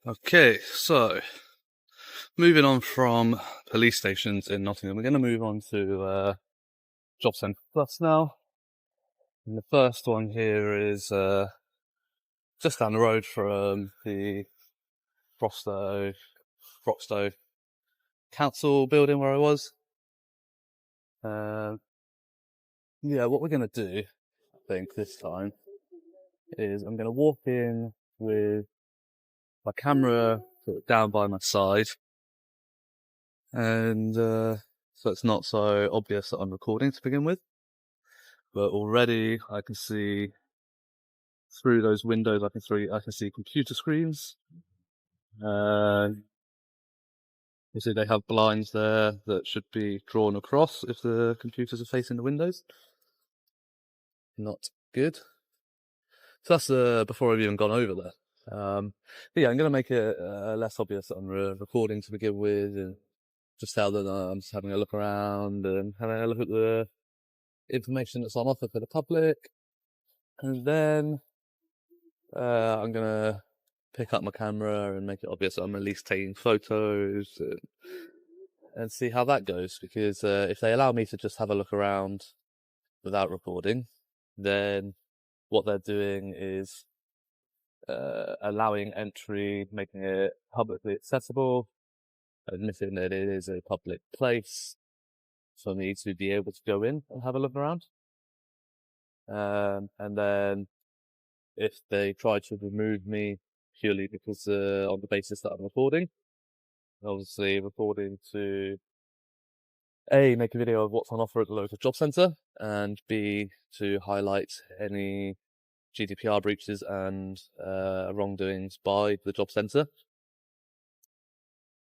Okay, so moving on from police stations in Nottingham, we're going to move on to Job Centre Plus now. And the first one here is just down the road from the Broxtowe Council building where I was. Yeah, what we're going to do, I think, this time is I'm going to walk in with my camera sort of down by my side, and so it's not so obvious that I'm recording to begin with. But already I can see through those windows. I can see computer screens. You see they have blinds there that should be drawn across if the computers are facing the windows. Not good. So that's before I've even gone over there. But yeah, I'm going to make it less obvious that I'm recording to begin with, and just tell them I'm just having a look around and having a look at the information that's on offer for the public. And then I'm going to pick up my camera and make it obvious that I'm at least taking photos and see how that goes. Because if they allow me to just have a look around without recording, then what they're doing is allowing entry, making it publicly accessible, admitting that it is a public place for me to be able to go in and have a look around. And then if they try to remove me purely because on the basis that I'm recording, obviously recording to A, make a video of what's on offer at the local job centre, and B, to highlight any GDPR breaches and wrongdoings by the job centre,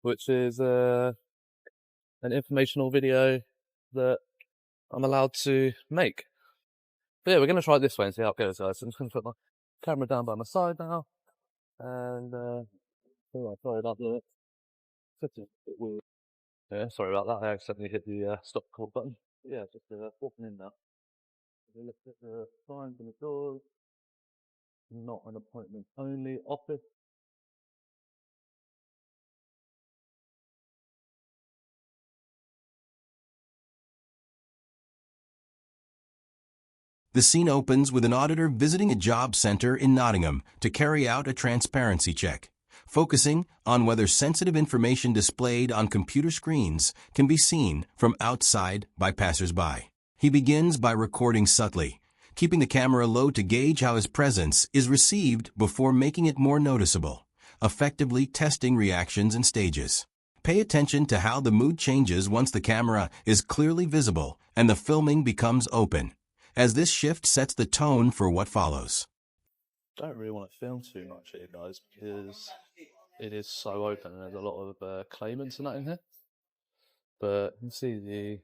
which is an informational video that I'm allowed to make. But yeah, we're going to try it this way and see how it goes, guys. So I'm just going to put my camera down by my side now, and sorry about the yeah, sorry about that. I accidentally hit the stop record button. Yeah, just walking in now. Look at the signs and the doors. Not an appointment only office. The scene opens with an auditor visiting a job center in Nottingham to carry out a transparency check, focusing on whether sensitive information displayed on computer screens can be seen from outside by passers-by. He begins by recording subtly, keeping the camera low to gauge how his presence is received before making it more noticeable, effectively testing reactions and stages. Pay attention to how the mood changes once the camera is clearly visible and the filming becomes open, as this shift sets the tone for what follows. Don't really want to film too much here, guys, because it is so open and there's a lot of claimants and that in here. But you can see the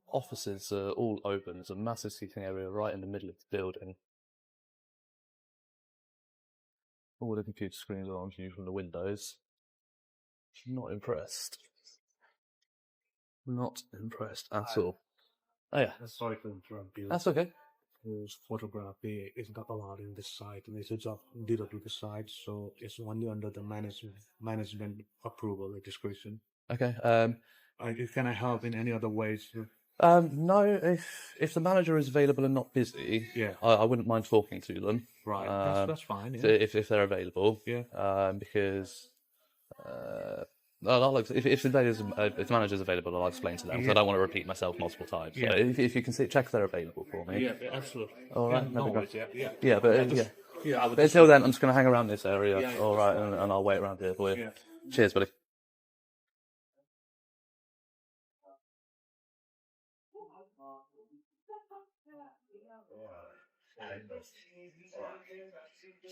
offices are all open. There's a massive seating area right in the middle of the building. All the computer screens are on view from the windows. Not impressed. Not impressed at all. Oh yeah. Sorry to interrupt you. That's okay. Because photography is not allowed in this site, and it's a job dealer to the site, so it's only under the management approval or discretion. Okay. Can I help in any other ways? No. If the manager is available and not busy, Yeah. I wouldn't mind talking to them. Right. That's fine. Yeah. If they're available. Yeah. Because if the manager's available, I'll explain to them. So I don't want to repeat myself multiple times. Yeah. So if you can check if they're available for me. Yeah, absolutely. All right. Yeah, no worries, yeah. Yeah, but yeah. Yeah, I would But until then, I'm just going to hang around this area. Yeah, all right, and I'll wait around here for you. Yeah. Cheers, buddy.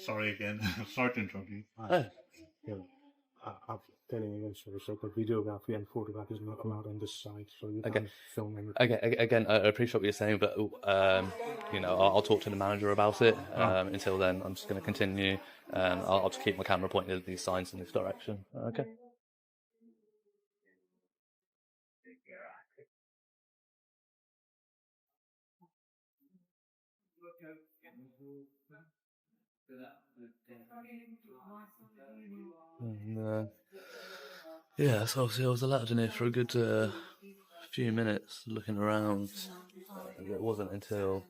Sorry again. Sorry to interrupt you. I'm telling you again, sorry, so the videography and photography is not allowed on this site, so you can't film anything. Again, I appreciate what you're saying, but I'll talk to the manager about it. Until then, I'm just going to continue, and I'll just keep my camera pointed at these signs in this direction. Okay. And, yeah, so obviously I was allowed in here for a good few minutes looking around. It wasn't until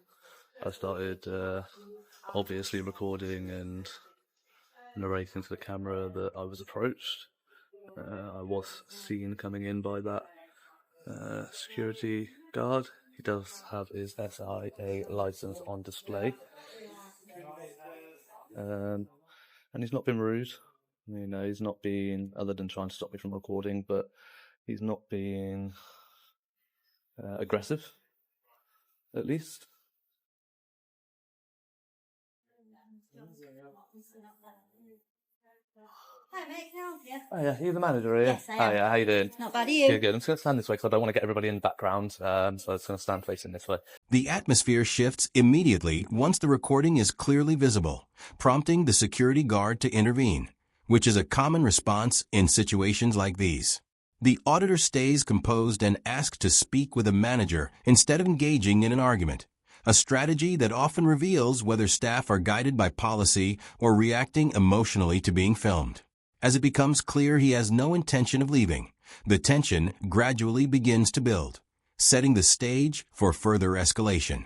I started obviously recording and narrating to the camera that I was approached. I was seen coming in by that security guard. He does have his SIA license on display. And he's not been rude. You know, he's not been, other than trying to stop me from recording, but he's not being aggressive, at least. Hi mate, can I help you? Oh yeah, you're the manager, are you? Yes, I am. Oh yeah, how you doing? Not bad, are you? Yeah, good. I'm just going to stand this way because I don't want to get everybody in the background, so I'm just going to stand facing this way. The atmosphere shifts immediately once the recording is clearly visible, prompting the security guard to intervene, which is a common response in situations like these. The auditor stays composed and asks to speak with a manager instead of engaging in an argument, a strategy that often reveals whether staff are guided by policy or reacting emotionally to being filmed. As it becomes clear he has no intention of leaving, the tension gradually begins to build, setting the stage for further escalation.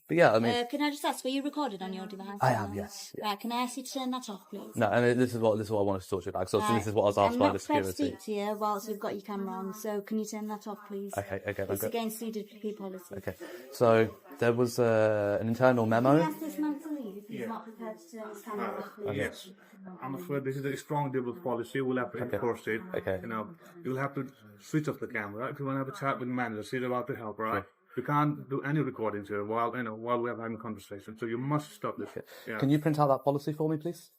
But yeah, I mean, Can I just ask, were you recorded on your device? I am, yes. Right, can I ask you to turn that off, please? No, and this is what I wanted to talk to you about. So Right. this is what I was asked by the I'm not prepared to security. speak to you whilst we've got your camera on, so can you turn that off, please? Okay, It's okay. against CWP policy. Okay, so there was an internal Can memo. you ask this man to leave if he's not prepared to turn his camera off, please? Yes. I'm afraid this is a strong double policy. We'll have to enforce it. Okay. You know, you'll have to switch off the camera if you want to have a chat with the manager. She's about to help, right? You can't do any recordings here while we're having a conversation. So you must stop this. Yeah. Can you print out that policy for me, please?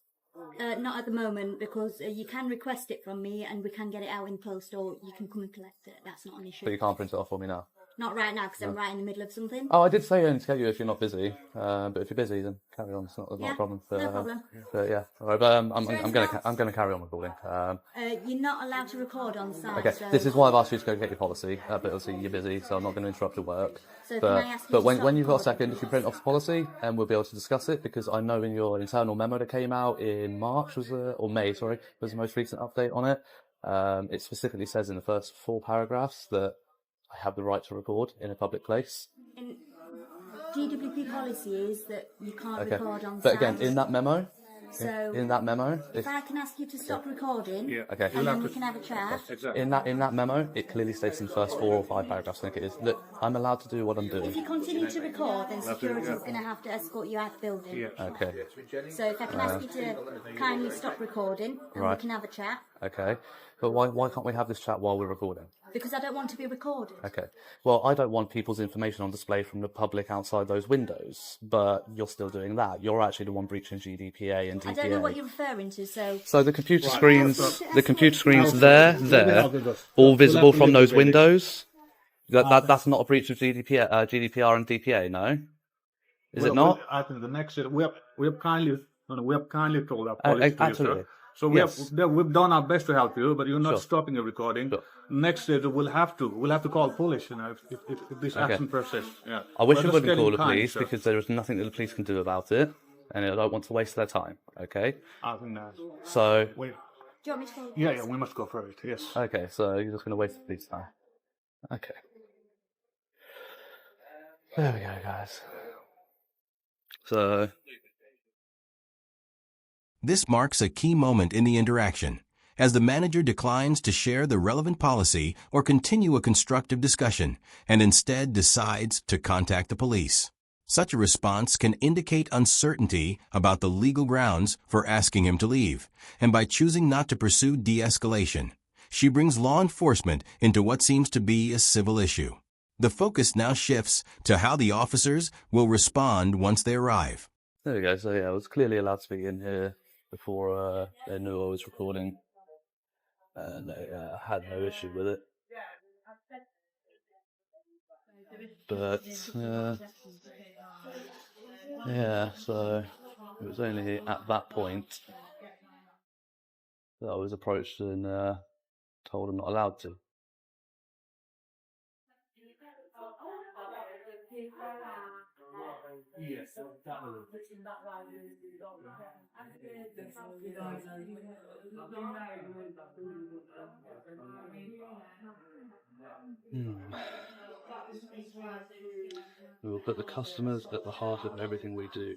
Not at the moment, because you can request it from me and we can get it out in post, or you can come and collect it. That's not an issue. But you can't print it off for me now. Not right now, because I'm right in the middle of something. Oh, I did say only to get you if you're not busy. But if you're busy, then carry on. It's not a problem. But, no problem. But yeah, all right. But I'm anything gonna carry on recording. You're not allowed to record on site. Okay, so this is why I've asked you to go get your policy. But obviously you're busy, so I'm not going to interrupt your work. So but can I ask you but to when stop you've got a recording? second, if you print off the policy, and we'll be able to discuss it, because I know in your internal memo that came out in March or May, sorry, was the most recent update on it. It specifically says in the first 4 paragraphs that I have the right to record in a public place. In GWP policy is that you can't Okay, record on but site. again, in that memo, so in that memo, if I can ask you to stop recording, okay. and then we can have a chat. Exactly. in that memo, it clearly states in the first 4 or 5 paragraphs, I think it is, look, I'm allowed to do what I'm If doing. you continue to record, then security is going to have to escort you out the building. Yeah. Okay, So if I can ask you to kindly stop recording, and Right. we can have a chat, okay. But why can't we have this chat while we're recording? because I don't want to be recorded. Okay. Well, I don't want people's information on display from the public outside those windows, but you're still doing that. You're actually the one breaching GDPA and DPA. I don't know what you're referring to, so So the computer Right. screens, there, all visible from those windows. That's not a breach of GDPR and DPA, no? Is it not? I think the next we have kindly told our police to you, absolutely. sir. So Yes. we've done our best to help you, but you're not Sure. stopping the recording. Sure. Next stage we'll have to call police. You know, if this action persists. Yeah. I wish We're you just wouldn't getting call the kind, police sir. because there is nothing that the police can do about it, and I don't want to waste their time, okay? I think that. So, do you want me to go? Yeah, we must go for it. Yes. okay, so you're just going to waste the police time. Okay. There we go, guys. So, This marks a key moment in the interaction, as the manager declines to share the relevant policy or continue a constructive discussion, and instead decides to contact the police. Such a response can indicate uncertainty about the legal grounds for asking him to leave, and by choosing not to pursue de-escalation, she brings law enforcement into what seems to be a civil issue. The focus now shifts to how the officers will respond once they arrive. there we go. So, yeah, I was clearly allowed to be in here before they knew I was recording, and they had no issue with it. But, yeah, so it was only at that point that I was approached and told I'm not allowed to. We will put the customers at the heart of everything we do.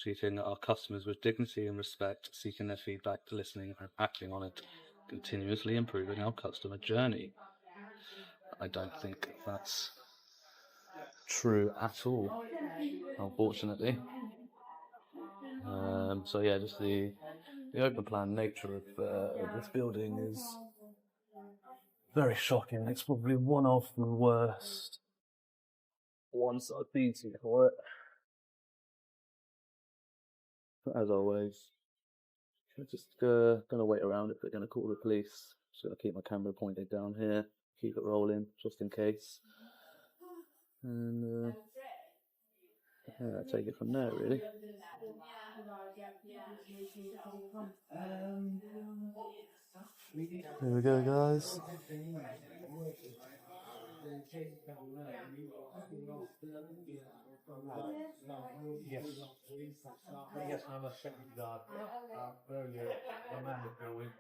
Treating our customers with dignity and respect, seeking their feedback, listening and acting on it, continuously improving our customer journey. I don't think that's true at all, unfortunately. So yeah, just the open plan nature of this building is very shocking. It's probably one of the worst ones I've been to for it. But as always, I'm just gonna wait around if they're gonna call the police. Just gonna keep my camera pointed down here, keep it rolling just in case, and yeah, take it from there really. Here we go, guys. Yes, I'm a second guard. Earlier, the manager with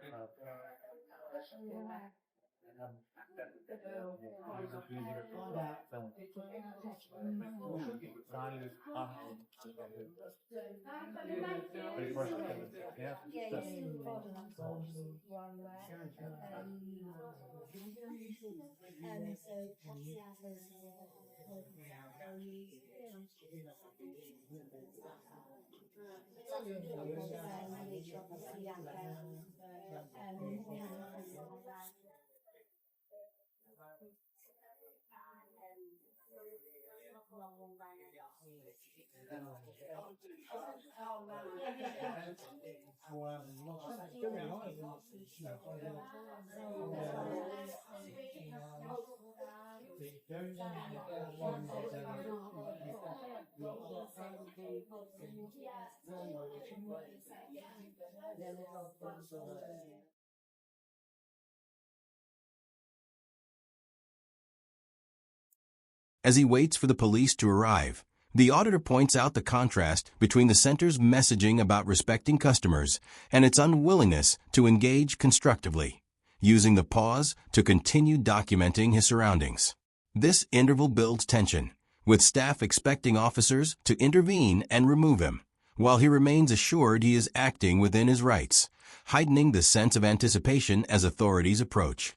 As he waits for the police to arrive, the auditor points out the contrast between the center's messaging about respecting customers and its unwillingness to engage constructively, using the pause to continue documenting his surroundings. This interval builds tension, with staff expecting officers to intervene and remove him, while he remains assured he is acting within his rights, heightening the sense of anticipation as authorities approach.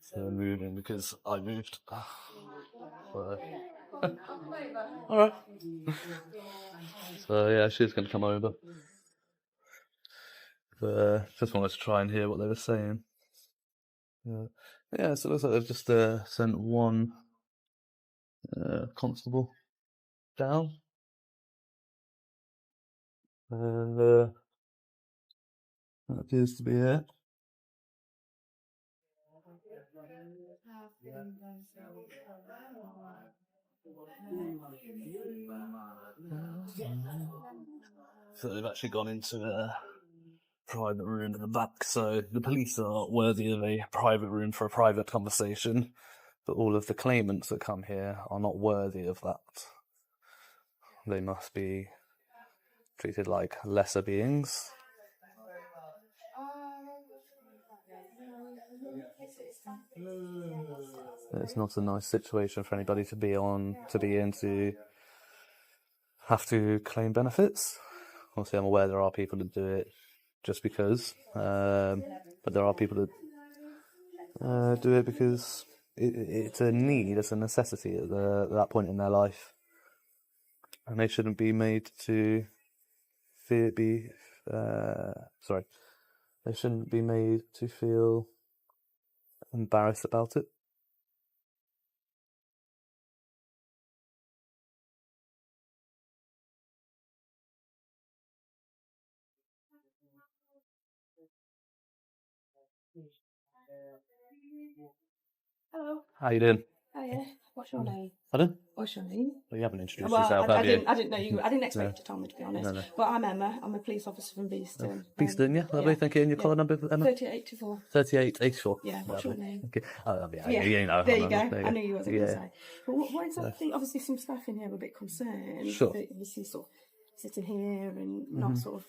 So they're moving because I moved. So. Alright. So yeah, she's going to come over. But just wanted to try and hear what they were saying. Yeah, so it looks like they've just sent one constable down. And that appears to be it. So they've actually gone into a private room in the back. So the police are worthy of a private room for a private conversation, but all of the claimants that come here are not worthy of that. They must be treated like lesser beings. It's not a nice situation for anybody to be in, to have to claim benefits. Obviously, I'm aware there are people that do it just because, but there are people that do it because it's a need, it's a necessity at that point in their life, and they shouldn't be made to they shouldn't be made to feel embarrassed about it. Hello. How you doing? Hiya. What's your name? Pardon? What's your name? Well, you haven't introduced Well, yourself, I have you? didn't know you. I didn't expect you to tell me, to be honest. No. But I'm Emma. I'm a police officer from Beeston. Beeston, yeah, lovely, thank you. And your collar number, Emma? 3884. 3884. Yeah. What's your name? Okay. Oh, yeah, Yeah. you know. There you go. I knew you wasn't going to Yeah. say. But what exactly? Obviously, some staff in here were a bit concerned. Sure. That obviously, sort of sitting here and not sort of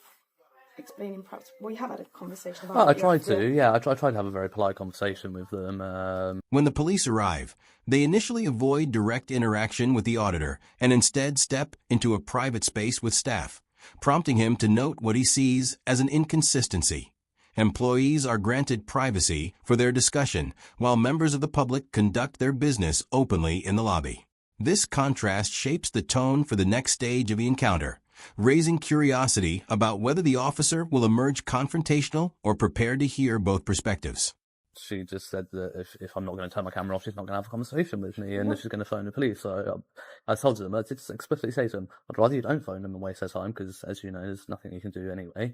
explaining. Perhaps. Well, you have had a conversation about. Oh, I tried to, yeah. I tried to have a very polite conversation with them. When the police arrive, they initially avoid direct interaction with the auditor and instead step into a private space with staff, prompting him to note what he sees as an inconsistency. Employees are granted privacy for their discussion, while members of the public conduct their business openly in the lobby. This contrast shapes the tone for the next stage of the encounter, raising curiosity about whether the officer will emerge confrontational or prepared to hear both perspectives. She just said that if I'm not going to turn my camera off, she's not going to have a conversation with me, and she's going to phone the police. So I told them, I did explicitly say to them, I'd rather you don't phone them and waste their time, because, as you know, there's nothing you can do anyway.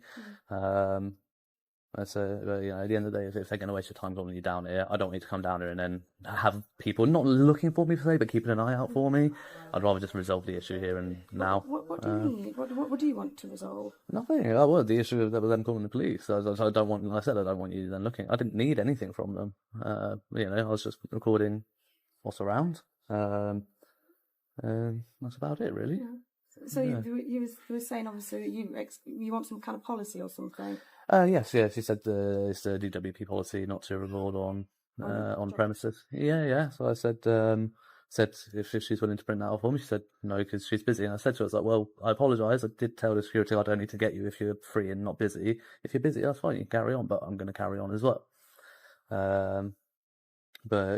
So, you know, at the end of the day, if they're going to waste your time calling you down here, I don't need to come down here and then have people not looking for me per se, but keeping an eye out for me. I'd rather just resolve the issue here and now. What do you mean? What do you want to resolve? Nothing. The issue of them calling the police. So I don't want, like I said, I don't want you then looking. I didn't need anything from them. You know, I was just recording what's around. And that's about it, really. Yeah. So you were saying, obviously, you want some kind of policy or something. Yes. She said it's the DWP policy not to record on premises. Yeah. So I said if she's willing to print that off for me. She said no, because she's busy. And I said to her, I was like, well, I apologise. I did tell the security I don't need to get you if you're free and not busy. If you're busy, that's fine. You can carry on, but I'm going to carry on as well. But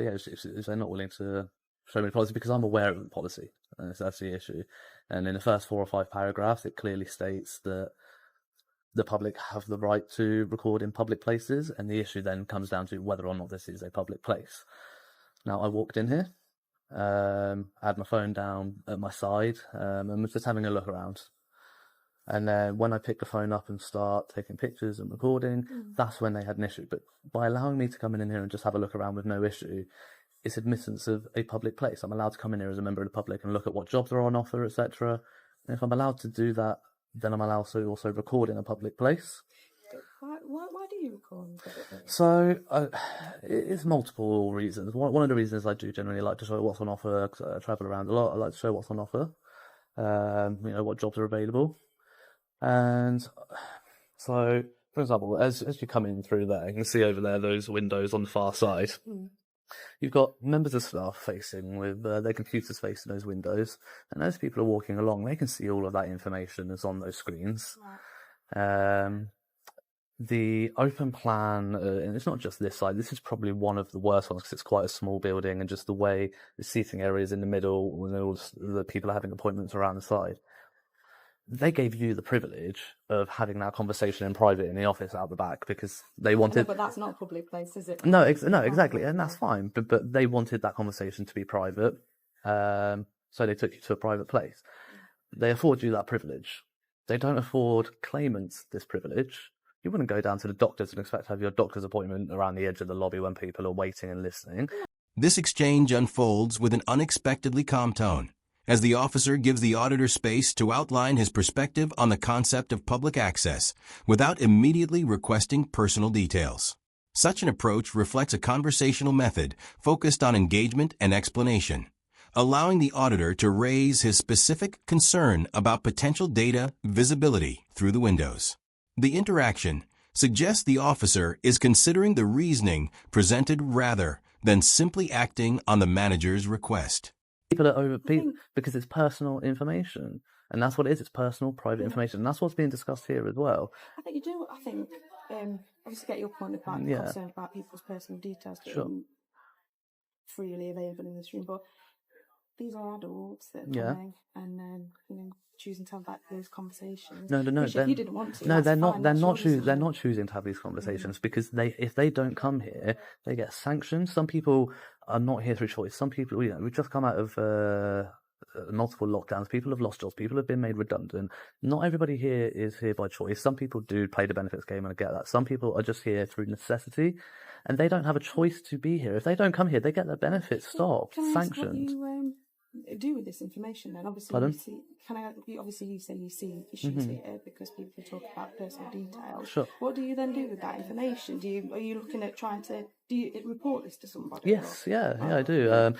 yeah, if they're not willing to show me the policy, because I'm aware of the policy, and that's the issue. And in the first 4 or 5 paragraphs, it clearly states that the public have the right to record in public places, and the issue then comes down to whether or not this is a public place. Now, I walked in here, I had my phone down at my side, and was just having a look around. And then when I pick the phone up and start taking pictures and recording, that's when they had an issue. But by allowing me to come in here and just have a look around with no issue, it's admittance of a public place. I'm allowed to come in here as a member of the public and look at what jobs are on offer, etc. And if I'm allowed to do that, then I'm allowed to also record in a public place. Why do you record in public place? So it's multiple reasons. One of the reasons I do generally like to show what's on offer, because I travel around a lot. I like to show what's on offer, you know, what jobs are available. And so, for example, as you come in through there, you can see over there those windows on the far side. You've got members of staff facing with their computers facing those windows, and as people are walking along, they can see all of that information that's on those screens. Right. The open plan, and it's not just this side, this is probably one of the worst ones because it's quite a small building, and just the way the seating area is in the middle, when all the people are having appointments around the side. They gave you the privilege of having that conversation in private in the office out the back because they wanted. No, but that's not a public place, is it? No, exactly, and that's fine. But they wanted that conversation to be private, so they took you to a private place. They afford you that privilege. They don't afford claimants this privilege. You wouldn't go down to the doctors and expect to have your doctor's appointment around the edge of the lobby when people are waiting and listening. This exchange unfolds with an unexpectedly calm tone, as the officer gives the auditor space to outline his perspective on the concept of public access without immediately requesting personal details. Such an approach reflects a conversational method focused on engagement and explanation, allowing the auditor to raise his specific concern about potential data visibility through the windows. The interaction suggests the officer is considering the reasoning presented rather than simply acting on the manager's request. People are because it's personal information, and that's what it is. It's personal, private information, and that's what's being discussed here as well. I think you do. I think obviously get your point about concerned about people's personal details being freely available in this room, but these are adults that are coming and then choosing to have those conversations. No. If you didn't want to, no, they're not. Fine, They're not. They're not choosing to have these conversations because if they don't come here, they get sanctioned. Some people are not here through choice. Some people, we've just come out of multiple lockdowns. People have lost jobs. People have been made redundant. Not everybody here is here by choice. Some people do play the benefits game, and I get that. Some people are just here through necessity. and they don't have a choice to be here. If they don't come here, they get their benefits stopped, Can I ask what sanctioned. you do with this information then? Obviously, Pardon? you see, obviously you say you see issues here because people talk about personal details. Sure. What do you then do with that information? Are you looking at trying to report this to somebody? Yes, yeah, I do.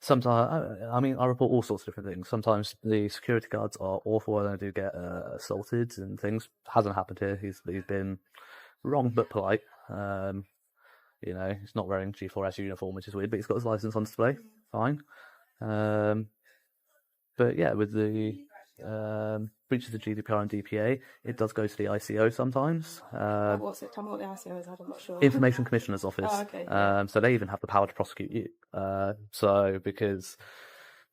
Sometimes, I mean, I report all sorts of different things. Sometimes the security guards are awful and I do get assaulted and things. Hasn't happened here. He's been wrong but polite. You know, he's not wearing G4S uniform, which is weird, but he's got his license on display. Fine. But yeah, with the breaches of GDPR and DPA, it does go to the ICO sometimes. What's it? Tell me what the ICO is. I'm not sure. Information Commissioner's Office. Oh, okay. So they even have the power to prosecute you. So because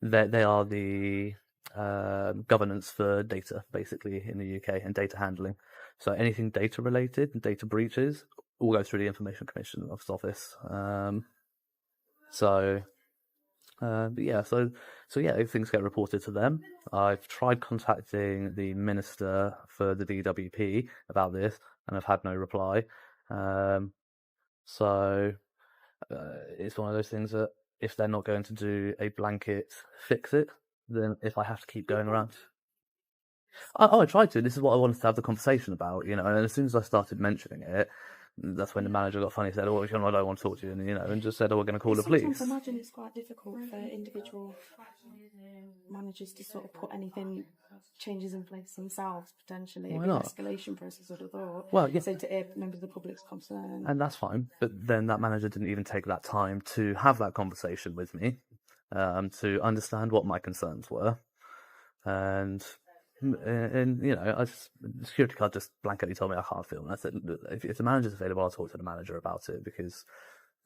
they are the governance for data, basically, in the UK and data handling. So anything data related and data breaches all go through the Information Commissioner's Office. But yeah, so yeah, things get reported to them. I've tried contacting the minister for the DWP about this, and I've had no reply. So it's one of those things that if they're not going to do a blanket fix it, then if I have to keep going around. I tried to. This is what I wanted to have the conversation about, you know. And as soon as I started mentioning it, that's when the manager got funny, said, "Oh, I don't want to talk to you," and and just said, "Oh, we're going to call the police." Sometimes I imagine it's quite difficult for individual managers to sort of put anything changes in place themselves potentially. Why It'd be an not? escalation process, I'd have thought. Well, yeah. So to members of the public's concern. And that's fine, but then that manager didn't even take that time to have that conversation with me, to understand what my concerns were, and the security guard just blanketly told me I can't film. I said, if the manager's available, I'll talk to the manager about it, because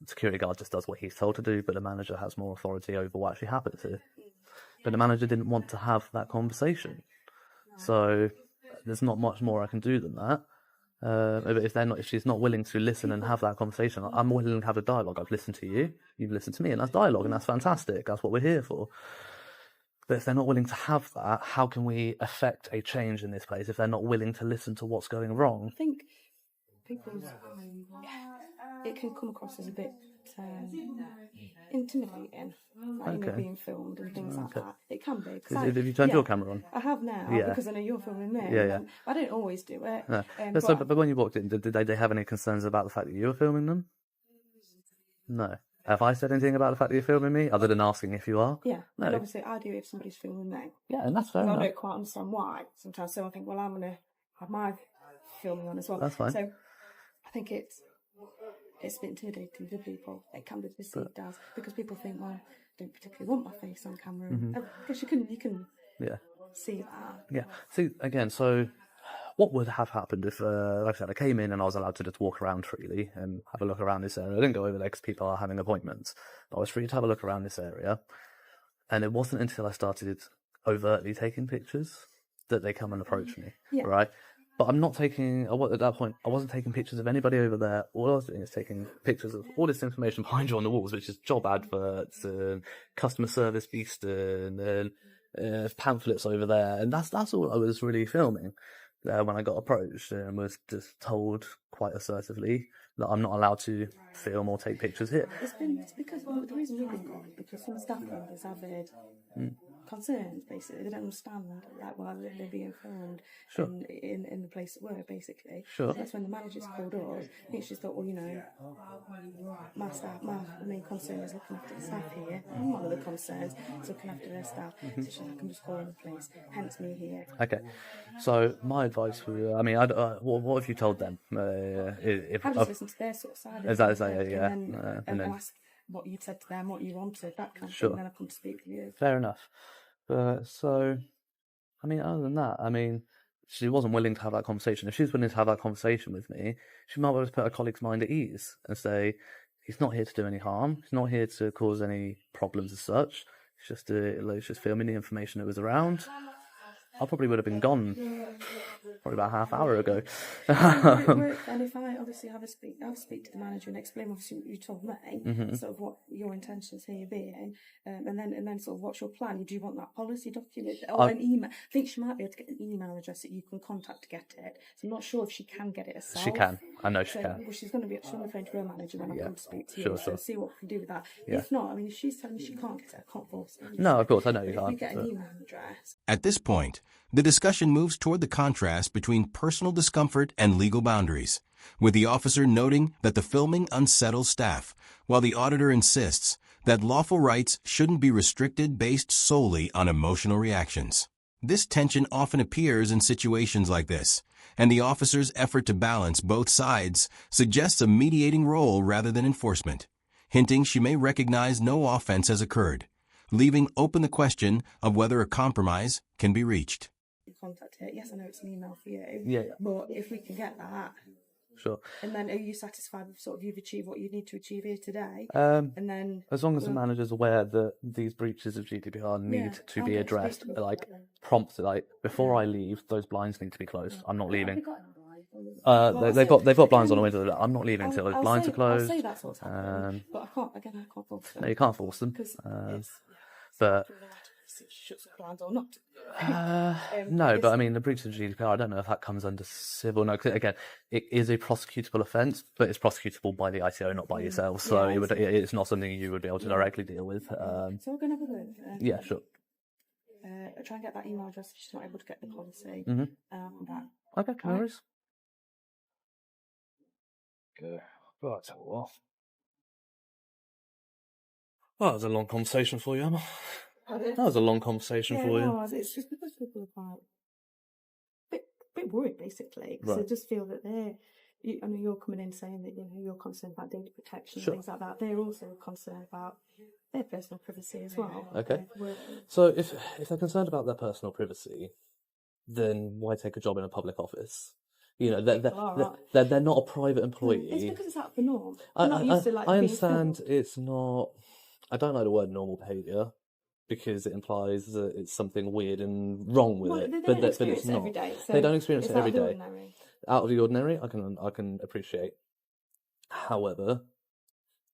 the security guard just does what he's told to do, but the manager has more authority over what actually happens here. But the manager didn't want to have that conversation, so there's not much more I can do than that. If she's not willing to listen and have that conversation, I'm willing to have a dialogue. I've listened to you, you've listened to me, and that's dialogue, and that's fantastic. That's what we're here for. But if they're not willing to have that, how can we affect a change in this place if they're not willing to listen to what's going wrong? I think people's it can come across as a bit intimidating, like, being filmed and things like that. It can be. Have you turned your camera on? I have now, because I know you're filming me. Yeah. I don't always do it. No. But when you walked in, did they have any concerns about the fact that you were filming them? No. Have I said anything about the fact that you're filming me, other than asking if you are? Yeah. No. And obviously I do if somebody's filming me. Yeah, and that's fair I enough. don't quite understand why sometimes, so I think, well, I'm going to have my filming on as well. That's fine. So I think it's a bit intimidating for people. It can be perceived as, because people think, well, I don't particularly want my face on camera. Because you can see that. Yeah. See, again, so what would have happened if, like I said, I came in and I was allowed to just walk around freely and have a look around this area? I didn't go over there because people are having appointments. But I was free to have a look around this area. And it wasn't until I started overtly taking pictures that they come and approach me, right? But I'm not taking, at that point, I wasn't taking pictures of anybody over there. All I was doing is taking pictures of all this information behind you on the walls, which is job adverts and customer service beast and pamphlets over there. And that's all I was really filming. When I got approached and was just told quite assertively that I'm not allowed to film or take pictures here. It's because, well, the reason we've been gone, because some staff members have had concerns, basically. They don't understand that while they're being filmed in the place of work, basically. Sure. So that's when the managers called us. I think she thought, well, my main concern is looking after the staff here. And one of the concerns is looking after their staff. So she's like, I'm just calling the police, hence me here. Okay. So my advice for you, I mean, what have you told them? I just listen to their sort of side. Is that And then ask what you said to them, what you wanted, that kind of Sure. thing. Then I come to speak with you. Fair enough. But so, I mean, other than that, I mean, she wasn't willing to have that conversation. If she was willing to have that conversation with me, she might well just put her colleague's mind at ease and say, he's not here to do any harm. He's not here to cause any problems as such. He's just filming the information that was around. I probably would have been gone probably about half hour ago. And if I obviously I'll speak to the manager and explain obviously what you told me, sort of what your intentions here being, and then sort of what's your plan? Do you want that policy document or an email? I think she might be able to get an email address that you can contact to get it. So I'm not sure if she can get it herself. She can. I know she can. Well, she's going to be on the phone to her manager when I come to speak to you. Sure. So see what we can do with that. If not, I mean, if she's telling me she can't get it, I can't force it. No, of course, I know you If can't. you get an email address. At this point, the discussion moves toward the contrast between personal discomfort and legal boundaries, with the officer noting that the filming unsettles staff, while the auditor insists that lawful rights shouldn't be restricted based solely on emotional reactions. This tension often appears in situations like this, and the officer's effort to balance both sides suggests a mediating role rather than enforcement, hinting she may recognize no offense has occurred, leaving open the question of whether a compromise can be reached. Contact her. Yes, I know it's an email for you. Yeah. But if we can get that. Sure. And then are you satisfied with sort of you've achieved what you need to achieve here today? And then as long as the manager's aware that these breaches of GDPR need to be addressed, like promptly, like before I leave, those blinds need to be closed. I'm not leaving. They've got blinds on the window. I'm not leaving until those blinds are closed. I'll say that's what's happening, but I can't force them. No, you can't force them. But shut the blinds or not. no, but I mean, the breach of GDPR, I don't know if that comes under civil. No, 'cause again, it is a prosecutable offence, but it's prosecutable by the ICO, not by yourself. So it's not something you would be able to directly deal with. So we're going to have a look. Yeah, sure. Try and get that email address if she's not able to get the policy. That. Okay, no worries. Okay. Well, I'll tell you what. Well, that was a long conversation for you, Emma. That was a long conversation for you. No, it's just because people are quite a bit worried, basically, because they just feel that I know you're coming in saying that you're concerned about data protection and things like that. They're also concerned about their personal privacy as well. Okay. So if they're concerned about their personal privacy, then why take a job in a public office? You know, they're not a private employee. It's because it's out of the norm. I understand it's not. I don't like the word normal behaviour because it implies that it's something weird and wrong with it. But it's not. Every day, so they don't experience it every day. Ordinary. Out of the ordinary, I can appreciate. However,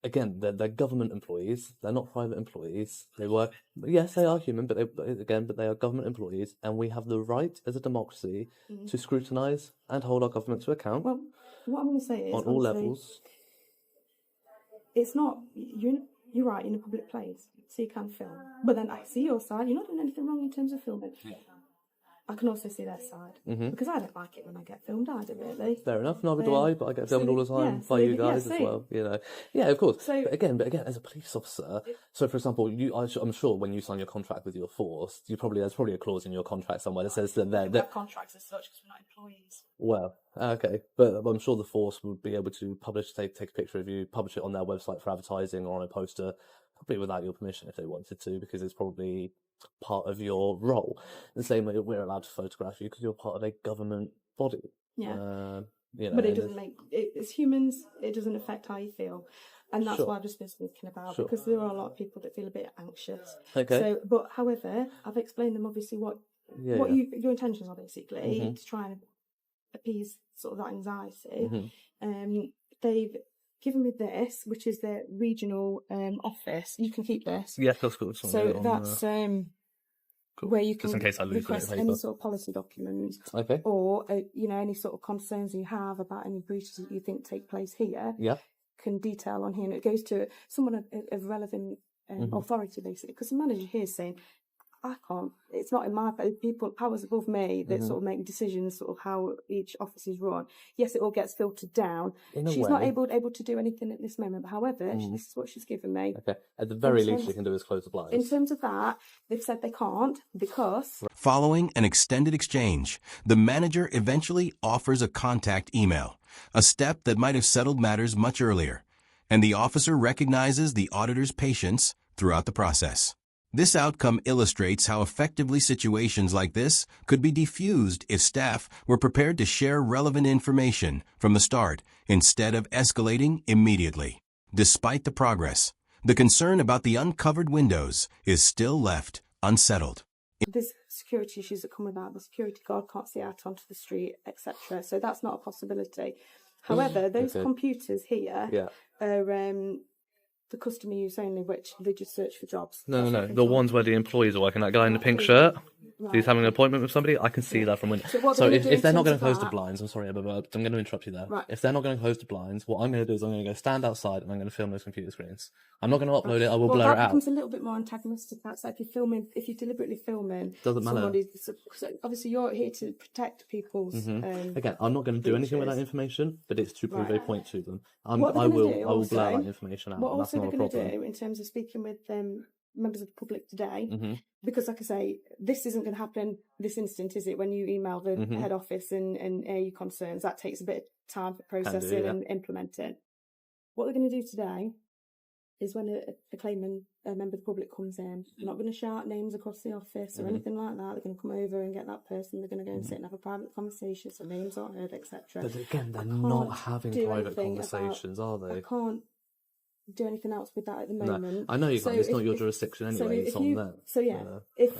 again, they're government employees. They're not private employees. They work. Yes, they are human, but they are government employees, and we have the right as a democracy to scrutinise and hold our government to account. Well, what I'm going to say is on all levels. It's not you're right in a public place, so you can film. But then I see your side. You're not doing anything wrong in terms of filming. I can also see their side because I don't like it when I get filmed either, really. Fair enough, neither do I, but I get filmed all the time by you guys as well. You know, yeah, of course. So, but again, as a police officer, so for example, I'm sure when you sign your contract with your force, there's probably a clause in your contract somewhere that says that they're contracts as such because we're not employees. Well, okay, but I'm sure the force would be able to take a picture of you, publish it on their website for advertising or on a poster, probably without your permission if they wanted to, because it's probably part of your role. The same way we're allowed to photograph you because you're part of a government body. Yeah. You know, but it doesn't as humans, it doesn't affect how you feel. And that's what I've just been thinking about, because there are a lot of people that feel a bit anxious. Okay. So, but however, I've explained them obviously what your intentions are basically to try and appease sort of that anxiety. They've given me this, which is their regional office. You can keep this. Yeah, that's cool. So that's cool. Where you can just in case I lose request any sort of policy documents, or any sort of concerns you have about any breaches that you think take place here. Yeah, can detail on here, and it goes to someone of relevant authority basically, because the manager here is saying, I can't. It's not in my powers above me that sort of make decisions, sort of how each office is run. Yes, it all gets filtered down. She's not able to do anything at this moment. But however, this is what she's given me. Okay. At the very least, they can do is close the blinds. In terms of that, they've said they can't because. Following an extended exchange, the manager eventually offers a contact email, a step that might have settled matters much earlier, and the officer recognizes the auditor's patience throughout the process. This outcome illustrates how effectively situations like this could be defused if staff were prepared to share relevant information from the start instead of escalating immediately. Despite the progress, the concern about the uncovered windows is still left unsettled. There's security issues that come about. The security guard can't see out onto the street, etc. So that's not a possibility. However, those computers here are the customer use only, which they just search for jobs. No. The ones where the employees are working. That guy in the pink shirt, he's having an appointment with somebody. I can see that from window. So if they're not going to close the blinds, I'm sorry, but I'm going to interrupt you there. Right. If they're not going to close the blinds, what I'm going to do is I'm going to go stand outside and I'm going to film those computer screens. I'm not going to upload it. I will blur it out. That becomes a little bit more antagonistic. That's like if you're deliberately filming. Doesn't matter. Obviously, you're here to protect people's. Again, I'm not going to do anything with that information, but it's to prove a point to them. I will blur that information out. What That's also not a they're going problem. to do in terms of speaking with members of the public today, because, like I say, this isn't going to happen this instant, is it? When you email the head office and air your concerns, that takes a bit of time for processing and implementing. What they're going to do today is when a claimant, a member of the public comes in, they're not going to shout names across the office or anything like that. They're going to come over and get that person. They're going to go and sit and have a private conversation so names aren't heard, etc. But again, they're not having private conversations, are they? I can't do anything else with that at the moment. No, I know you can't. It's not your jurisdiction anyway. It's on them. So yeah, if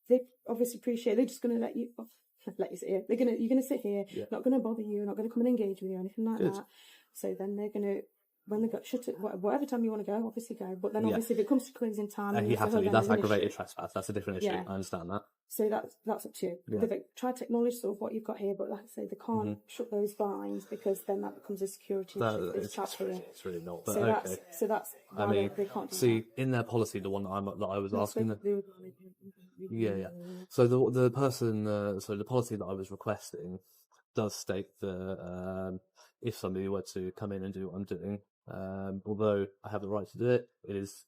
they obviously appreciate, they're just going to let you sit here. You're going to sit here, not going to bother you, not going to come and engage with you or anything like that. So then they're going to, when they got shut it, whatever time you want to go, obviously go. But then obviously if it comes to closing time, you have to leave. That's aggravated trespass. That's a different issue. I understand that. So that's up to you. They've tried to acknowledge sort of what you've got here, but like I say, they can't shut those blinds because then that becomes a security issue. It's really not. But so that's I mean, they can't do see, in their policy, the one that I was asking. So the person, so the policy that I was requesting does state that if somebody were to come in and do what I'm doing, although I have the right to do it,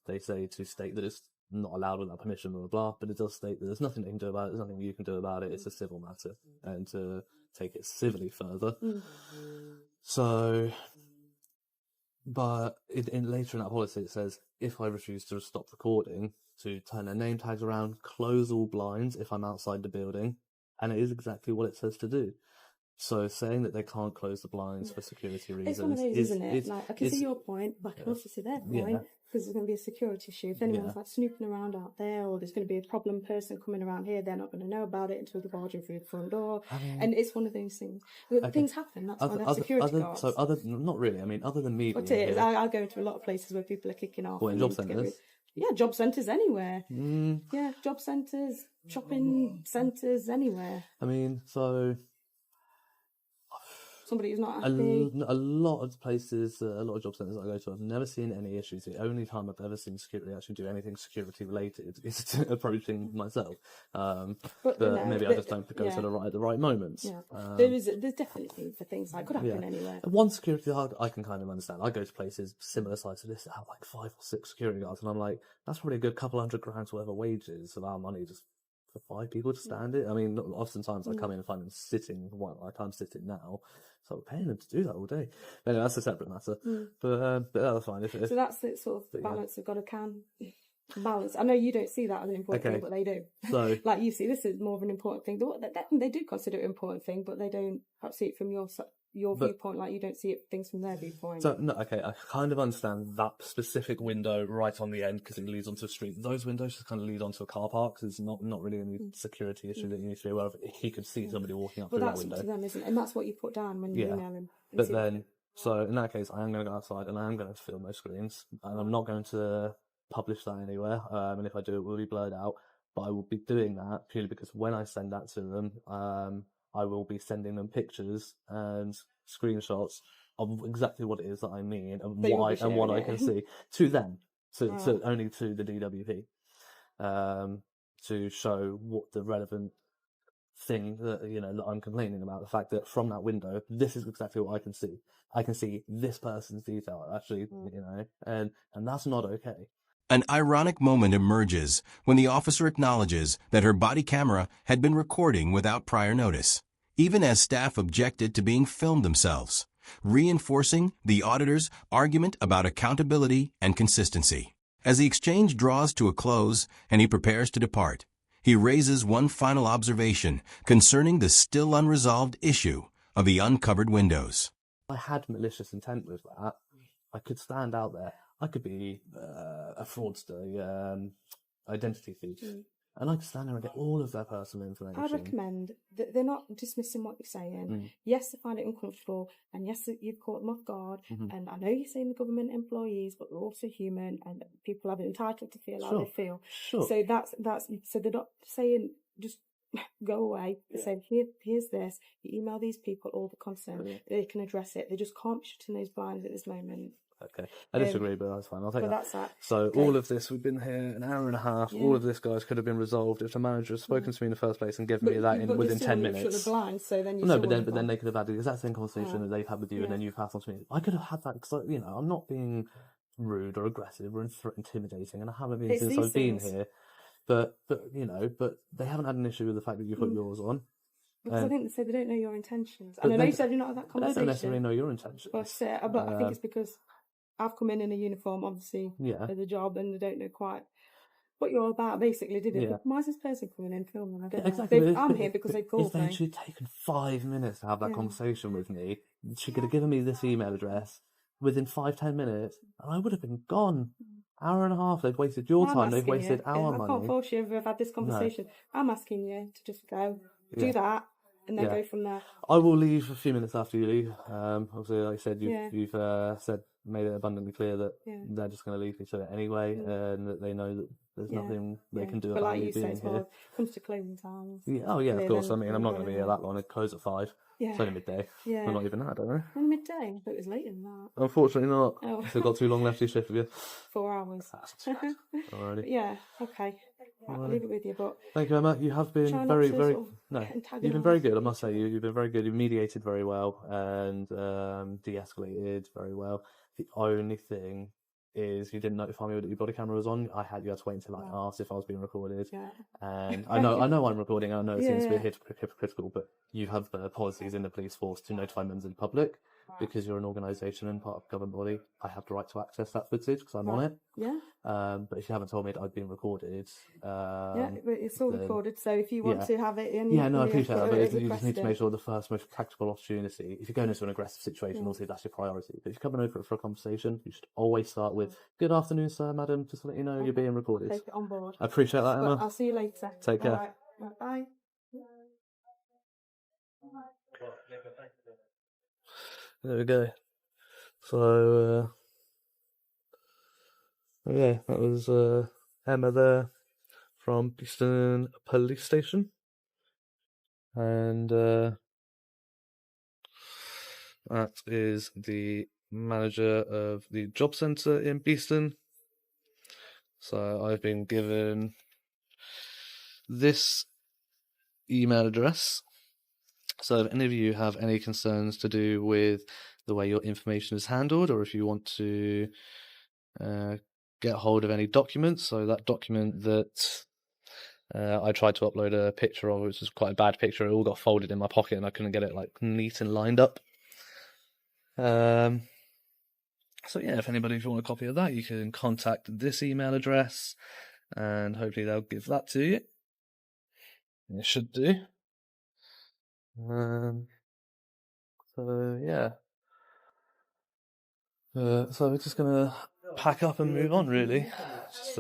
they say to state that it's not allowed without permission, blah, blah, blah, but it does state that there's nothing they can do about it, there's nothing you can do about it, it's a civil matter, and to take it civilly further. So, but later in that policy it says, if I refuse to stop recording, to turn their name tags around, close all blinds if I'm outside the building, and it is exactly what it says to do. So saying that they can't close the blinds for security reasons... It's one of those, isn't it? Like, I can see your point, but I can also see their point, because there's going to be a security issue. If anyone's like snooping around out there, or there's going to be a problem person coming around here, they're not going to know about it until they're barging through the front door. And it's one of those things. Things happen, that's why they're security guards. So not really, I mean, other than me... I go to a lot of places where people are kicking off. What, in job centres? Yeah, job centres anywhere. Yeah, job centres, shopping centres, anywhere. I mean, so... Somebody who's not happy. A lot of places, a lot of job centres I go to, I've never seen any issues. The only time I've ever seen security actually do anything security related is approaching myself. But maybe I just don't go to the right moments. Yeah. There's definitely for things that could happen anywhere. One security guard I can kind of understand. I go to places similar size to this that have like 5 or 6 security guards, and I'm like, that's probably a good couple $100,000 worth of wages of our money just for 5 people to stand it. I mean, oftentimes I come in and find them sitting like I'm sitting now. So we're paying them to do that all day. Anyway, that's a separate matter. But that's fine. So that's the sort of balance they've got to balance. I know you don't see that as an important thing, but they do. So, like you see, this is more of an important thing. They do consider it an important thing, but they don't perhaps see it from your viewpoint, like you don't see things from their viewpoint. So, no, okay, I kind of understand that specific window right on the end because it leads onto a street. Those windows just kind of lead onto a car park, so there's not really any security issue that you need to be aware of. He could see somebody walking up through that window. But that's up to them, isn't it? And that's what you put down when you email him. But then, so in that case, I am going to go outside and I am going to film those screens, and I'm not going to publish that anywhere, and if I do, it will be blurred out. But I will be doing that purely because when I send that to them, I will be sending them pictures and screenshots of exactly what it is that I mean and what I can see to them, to only to the DWP, to show what the relevant thing that that I'm complaining about. The fact that from that window, this is exactly what I can see. I can see this person's detail actually, and that's not okay. An ironic moment emerges when the officer acknowledges that her body camera had been recording without prior notice, even as staff objected to being filmed themselves, reinforcing the auditor's argument about accountability and consistency. As the exchange draws to a close and he prepares to depart, he raises one final observation concerning the still unresolved issue of the uncovered windows. If I had malicious intent with that, I could stand out there. I could be a fraudster, identity thief. And I can stand there and get all of their personal information. I recommend that they're not dismissing what you're saying. Yes, they find it uncomfortable, and yes, you've caught them off guard. And I know you're saying the government employees, but we're also human, and people have an entitlement to feel how they feel. Sure. So that's so they're not saying just go away. They're saying here's this. You email these people all the concern. They can address it. They just can't be shutting those blinds at this moment. Okay, I disagree, but that's fine. I'll take that. That's that. So all of this, we've been here an hour and a half. All of this, guys, could have been resolved if the manager had spoken to me in the first place and given me that within 10 minutes. Shut the blinds, so then No, but then they could have had the exact same conversation that they've had with you, and then you've passed on to me. I could have had that because, you know, I'm not being rude or aggressive or intimidating, and I haven't been since I've been here. But you know, they haven't had an issue with the fact that you put yours on. Because I think they say they don't know your intentions. And I know you said you're not at that conversation. They don't necessarily know your intentions. But I think it's because I've come in a uniform, obviously, for the job, and they don't know quite what you're all about, basically, did it? Why is this person coming in filming? I don't know. Exactly. I'm here because they've called me. If she'd taken 5 minutes to have that conversation with me, she could have given me this email address within 5-10 minutes, and I would have been gone. Hour and a half, they've wasted your time, they've wasted our money. I can't force you if we've had this conversation. No. I'm asking you to just go, do that, and then go from there. I will leave a few minutes after you leave. Obviously, like I said, you've made it abundantly clear that they're just going to leave me to it anyway, and that they know that there's nothing they can do about me being here. It comes to closing times. Of course. I mean, I'm not going to be here that long. It closes at 5. It's only midday. Well, not even that, I don't know. Only midday? I thought it was later than that. Unfortunately not. Oh. Still got too long left to shift with you. 4 hours. Alrighty. Yeah, okay. Right, I'll leave it with you, but... Thank you, Emma. You have been very you've been very good, I must say. You've been very good. You mediated very well and de-escalated very well. The only thing is you didn't notify me that your body camera was on. You had to wait until I asked if I was being recorded. And I know I'm recording. I know it seems to be hypocritical, but you have policies in the police force to notify members of the public. Because you're an organisation and part of a government body, I have the right to access that footage because I'm on it. But if you haven't told me that I've been recorded, but it's all recorded. So if you want to have it in, I appreciate that. But you just need to make sure the first most practical opportunity. If you're going into an aggressive situation, obviously that's your priority. But if you're coming over for a conversation, you should always start with "Good afternoon, sir, madam," just to let you know you're being recorded. Take it on board. I appreciate that, Emma. I'll see you later. Take care. Right, bye. There we go. So, that was Emma there from Beeston Police Station. And that is the manager of the job centre in Beeston. So I've been given this email address. So if any of you have any concerns to do with the way your information is handled, or if you want to get hold of any documents, so that document that I tried to upload a picture of, which was quite a bad picture, it all got folded in my pocket and I couldn't get it like neat and lined up. So if anybody, if you want a copy of that, you can contact this email address and hopefully they'll give that to you. It should do. So we're just gonna pack up and move on, really. Just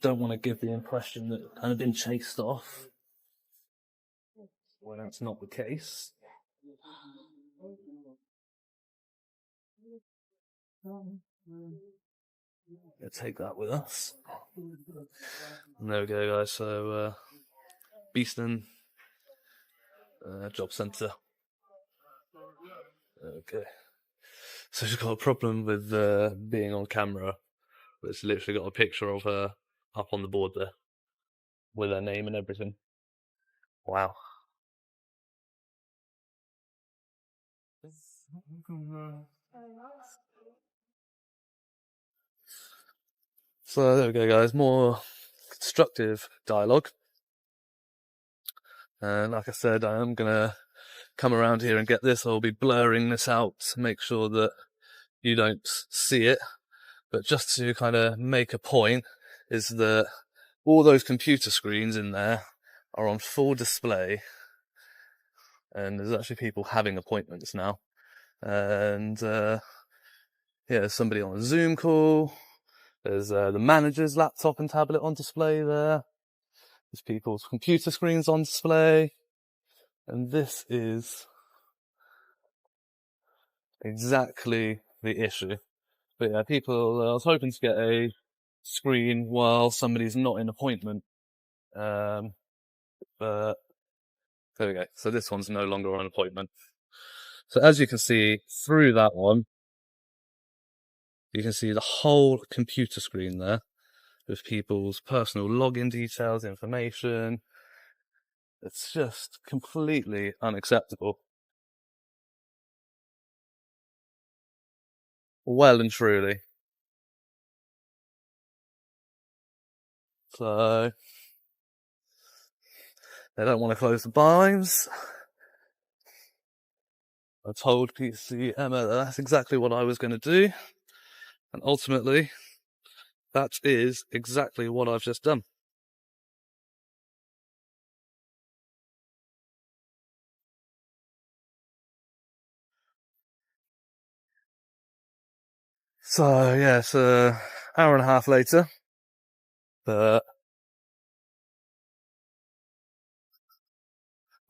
don't want to give the impression that I've kind of been chased off when that's not the case. Let's take that with us. And there we go, guys. So Beeston Job Centre. Okay. So she's got a problem with being on camera, but it's literally got a picture of her up on the board there with her name and everything. Wow. So there we go, guys. More constructive dialogue. And like I said, I am going to come around here and get this. I'll be blurring this out to make sure that you don't see it. But just to kind of make a point is that all those computer screens in there are on full display. And there's actually people having appointments now. And there's somebody on a Zoom call. There's the manager's laptop and tablet on display there. There's people's computer screens on display. And this is exactly the issue. But yeah, people, I was hoping to get a screen while somebody's not in appointment. But there we go. So this one's no longer on appointment. So as you can see through that one, you can see the whole computer screen there with people's personal login details, information. It's just completely unacceptable. Well and truly. So, they don't want to close the blinds. I told PC Emma that that's exactly what I was going to do. And ultimately, that is exactly what I've just done. So, yeah, it's an hour and a half later. But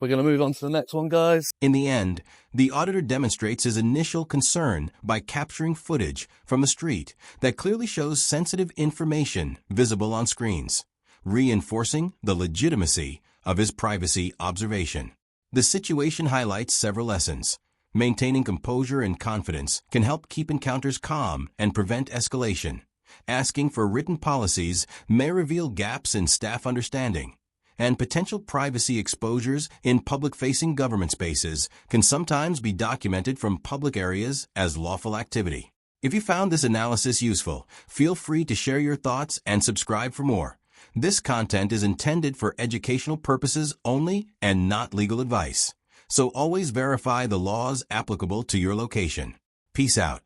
we're going to move on to the next one, guys. In the end, the auditor demonstrates his initial concern by capturing footage from the street that clearly shows sensitive information visible on screens, reinforcing the legitimacy of his privacy observation. The situation highlights several lessons. Maintaining composure and confidence can help keep encounters calm and prevent escalation. Asking for written policies may reveal gaps in staff understanding. And potential privacy exposures in public-facing government spaces can sometimes be documented from public areas as lawful activity. If you found this analysis useful, feel free to share your thoughts and subscribe for more. This content is intended for educational purposes only and not legal advice. So always verify the laws applicable to your location. Peace out.